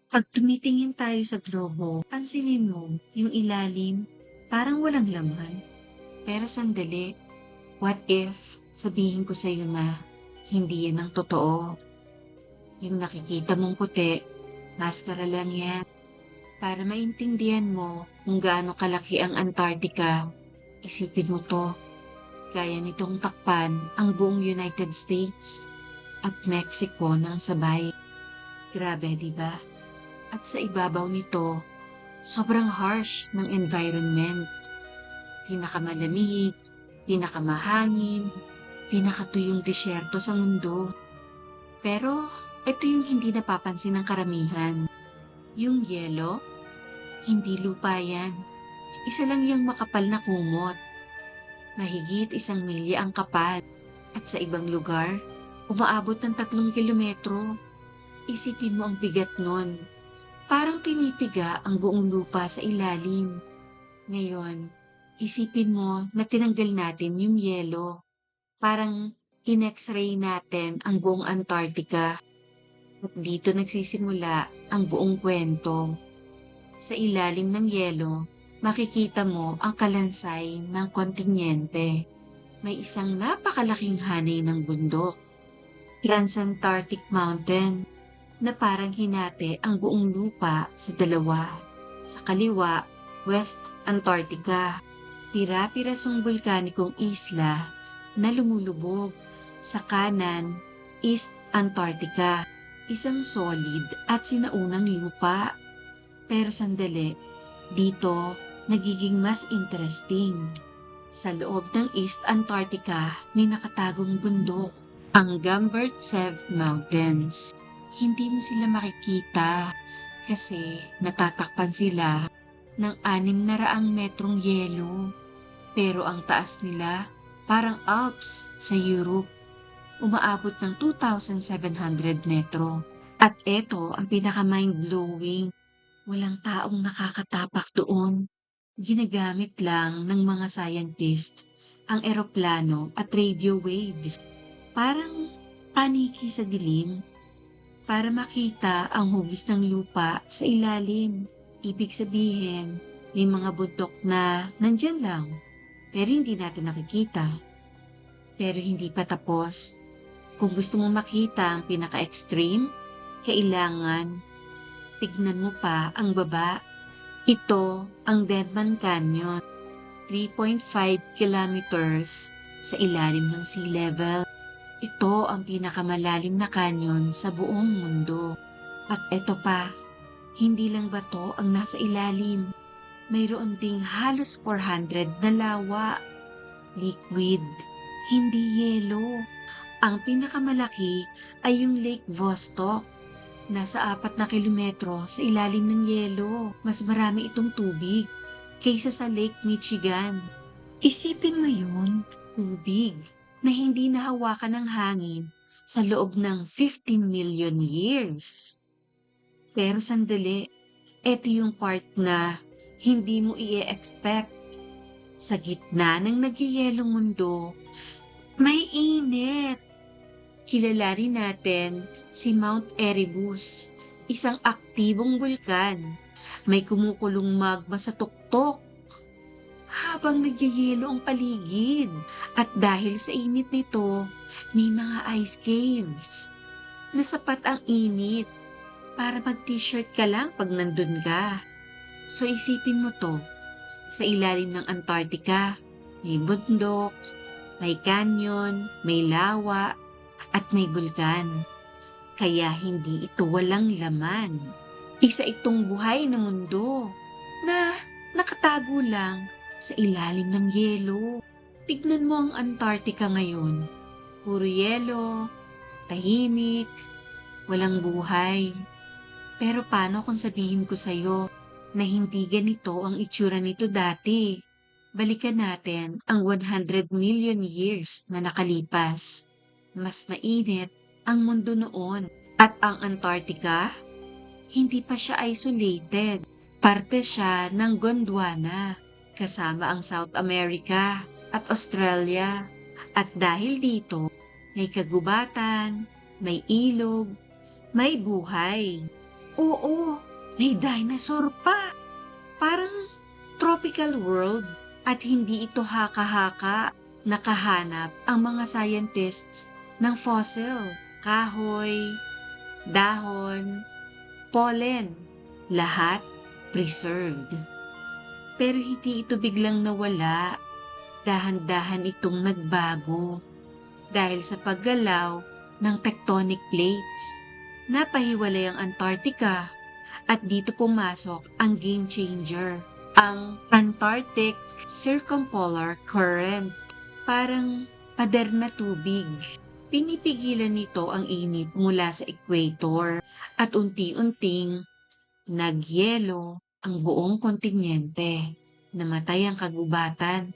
Pag tumitingin tayo sa globo, pansinin mo yung ilalim, parang walang laman. Pero sandali, what if sabihin ko sa'yo na hindi yan ang totoo? Yung nakikita mong puti, maskara lang yan. Para maintindihan mo kung gaano kalaki ang Antarctica, isipin mo to. Kaya nitong takpan ang buong United States at Mexico ng sabay. Grabe, di ba? At sa ibabaw nito, sobrang harsh ng environment. Pinakamalamig, pinakamahangin, pinakatuyong disyerto sa mundo. Pero ito yung hindi napapansin ng karamihan. Yung yelo, hindi lupa yan. Isa lang yung makapal na kumot. Mahigit 1 milya ang kapal. At sa ibang lugar, umaabot ng 3 kilometro. Isipin mo ang bigat nun. Parang pinipiga ang buong lupa sa ilalim. Ngayon, isipin mo na tinanggal natin yung yelo. Parang in-x-ray natin ang buong Antarctica. At dito nagsisimula ang buong kwento. Sa ilalim ng yelo, makikita mo ang kalansay ng kontinyente. May isang napakalaking hanay ng bundok, Transantarctic Mountain, na parang hinati ang buong lupa sa dalawa. Sa kaliwa, West Antarctica, pira-pirasong bulkanikong isla na lumulubog. Sa kanan, East Antarctica, isang solid at sinaunang lupa. Pero sandali, dito nagiging mas interesting. Sa loob ng East Antarctica may nakatagong bundok, ang Gamburtsev Mountains. Hindi mo sila makikita kasi natatakpan sila ng 600 metrong yelo. Pero ang taas nila parang Alps sa Europe. Umaabot ng 2,700 metro. At eto ang pinaka-mind-blowing. Walang taong nakakatapak doon. Ginagamit lang ng mga scientist ang eroplano at radio waves. Parang paniki sa dilim para makita ang hugis ng lupa sa ilalim. Ibig sabihin, may mga bundok na nandyan lang, pero hindi natin nakikita. Pero hindi pa tapos. Kung gusto mo makita ang pinaka-extreme, kailangan tignan mo pa ang baba. Ito ang Deadman Canyon, 3.5 kilometers sa ilalim ng sea level. Ito ang pinakamalalim na canyon sa buong mundo. At ito pa, hindi lang bato ang nasa ilalim. Mayroon ding halos 400 na lawa. Liquid, hindi yelo. Ang pinakamalaki ay yung Lake Vostok. Nasa 4 na kilometro sa ilalim ng yelo. Mas marami itong tubig kaysa sa Lake Michigan. Isipin mo yun, tubig na hindi nahawakan ng hangin sa loob ng 15 million years. Pero sandali, ito yung part na hindi mo i-expect. Sa gitna ng nagyayelong mundo, may init. Kilala rin natin si Mount Erebus, isang aktibong bulkan. May kumukulong magma sa tuktok habang nagyayelo ang paligid. At dahil sa init nito, may mga ice caves na sapat ang init para mag-t-shirt ka lang pag nandun ka. So isipin mo to, sa ilalim ng Antarctica, may bundok, may canyon, may lawa, at may bulkan. Kaya hindi ito walang laman. Isa itong buhay na mundo na nakatago lang sa ilalim ng yelo. Tignan mo ang Antarctica ngayon. Puro yelo, tahimik, walang buhay. Pero paano kung sabihin ko sa'yo na hindi ganito ang itsura nito dati? Balikan natin ang 100 million years na nakalipas. Mas mainit ang mundo noon. At ang Antarctica, hindi pa siya isolated. Parte siya ng Gondwana, kasama ang South America at Australia. At dahil dito, may kagubatan, may ilog, may buhay. Oo, may dinosaur pa. Parang tropical world at hindi ito haka-haka. Nakahanap ang mga scientists ng fossil, kahoy, dahon, pollen, lahat preserved. Pero hindi ito biglang nawala. Dahan-dahan itong nagbago dahil sa paggalaw ng tectonic plates. Napahiwalay ang Antarctica at dito pumasok ang game changer, ang Antarctic Circumpolar Current. Parang pader na tubig. Pinipigilan nito ang init mula sa equator at unti-unting nagyelo ang buong kontinente. Namatay ang kagubatan.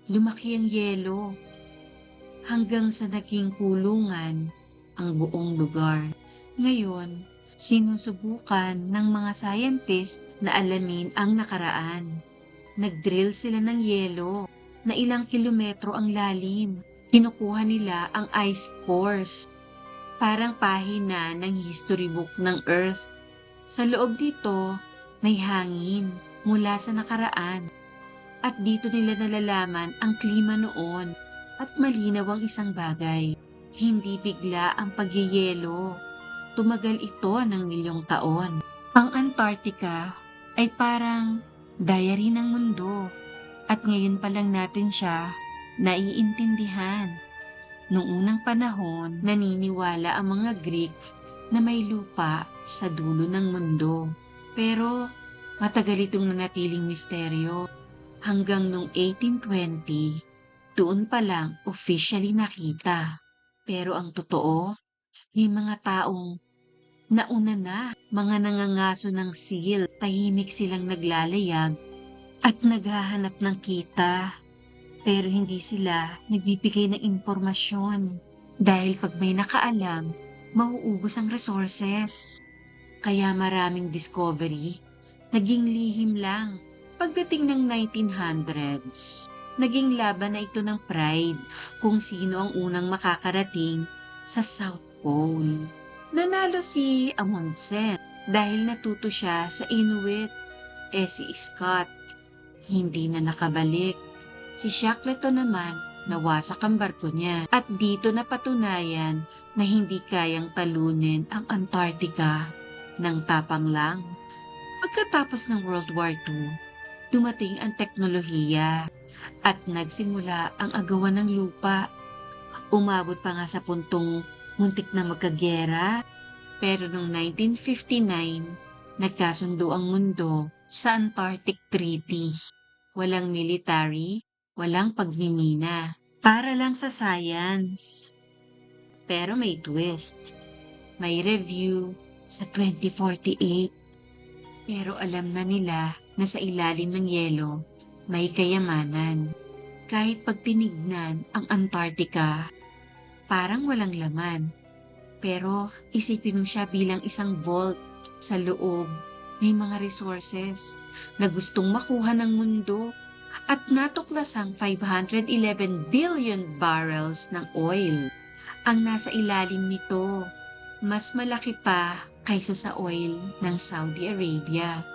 Lumaki ang yelo hanggang sa naging kulungan ang buong lugar. Ngayon, sinusubukan ng mga scientist na alamin ang nakaraan. Nagdrill sila ng yelo na ilang kilometro ang lalim. Kinukuha nila ang ice cores. Parang pahina ng history book ng Earth. Sa loob dito, may hangin mula sa nakaraan. At dito nila nalalaman ang klima noon. At malinaw ang isang bagay. Hindi bigla ang pagyeyelo. Tumagal ito ng milyong taon. Ang Antarctica ay parang diary ng mundo. At ngayon pa lang natin siya naiintindihan. Noong unang panahon, naniniwala ang mga Greek na may lupa sa dulo ng mundo. Pero matagal itong nanatiling misteryo. Hanggang noong 1820, doon pa lang officially nakita. Pero ang totoo, may mga taong nauna na, mga nangangaso ng seal, tahimik silang naglalayag at naghahanap ng kita. Pero hindi sila nagbibigay ng impormasyon dahil pag may nakaalam, mauubos ang resources. Kaya maraming discovery, naging lihim lang. Pagdating ng 1900s, naging laban na ito ng pride kung sino ang unang makakarating sa South Pole. Nanalo si Amundsen dahil natuto siya sa Inuit. Si Scott, hindi na nakabalik. Si Shackleton naman, nawasak ang barko niya. At dito napatunayan na hindi kayang talunin ang Antarctica ng tapang lang. Pagkatapos ng World War II, dumating ang teknolohiya at nagsimula ang agawan ng lupa. Umabot pa nga sa puntong muntik na magkagera. Pero noong 1959, nagkasundo ang mundo sa Antarctic Treaty. Walang military, walang pagmimina. Para lang sa science. Pero may twist. May review sa 2048. Pero alam na nila na sa ilalim ng yelo, may kayamanan. Kahit pag tinignan ang Antarctica, parang walang laman. Pero isipin mo siya bilang isang vault. Sa loob, may mga resources na gustong makuha ng mundo at natuklasang 511 billion barrels ng oil ang nasa ilalim nito. Mas malaki pa kaysa sa oil ng Saudi Arabia.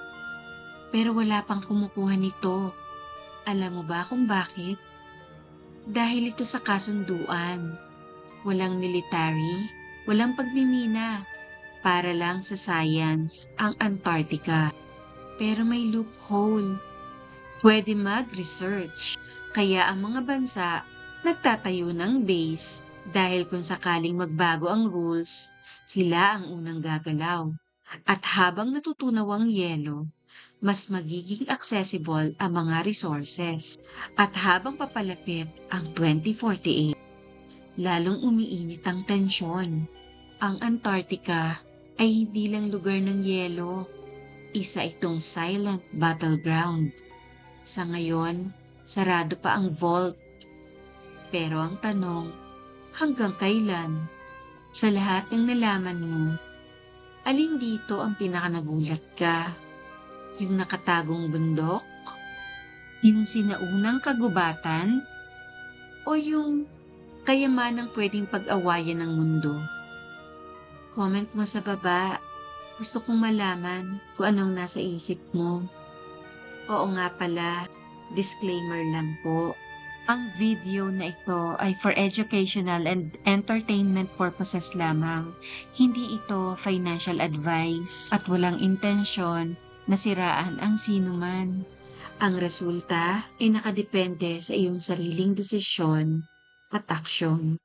Pero wala pang kumukuha nito. Alam mo ba kung bakit? Dahil ito sa kasunduan. Walang military, walang pagmimina. Para lang sa science ang Antarctica. Pero may loophole. Pwede mag-research. Kaya ang mga bansa nagtatayo ng base dahil kung sakaling magbago ang rules, sila ang unang gagalaw. At habang natutunaw ang yelo, mas magiging accessible ang mga resources. At habang papalapit ang 2048, lalong umiinit ang tensyon. Ang Antarctica ay hindi lang lugar ng yelo. Isa itong silent battleground. Sa ngayon, sarado pa ang vault. Pero ang tanong, hanggang kailan? Sa lahat ng nalaman mo, alin dito ang pinakanagulat ka? Yung nakatagong bundok? Yung sinaunang kagubatan? O yung kayamanang pwedeng pag-awayan ng mundo? Comment mo sa baba. Gusto kong malaman kung anong nasa isip mo. Oo nga pala, disclaimer lang po. Ang video na ito ay for educational and entertainment purposes lamang. Hindi ito financial advice at walang intensyon na siraan ang sinuman. Ang resulta ay nakadepende sa iyong sariling desisyon at aksyon.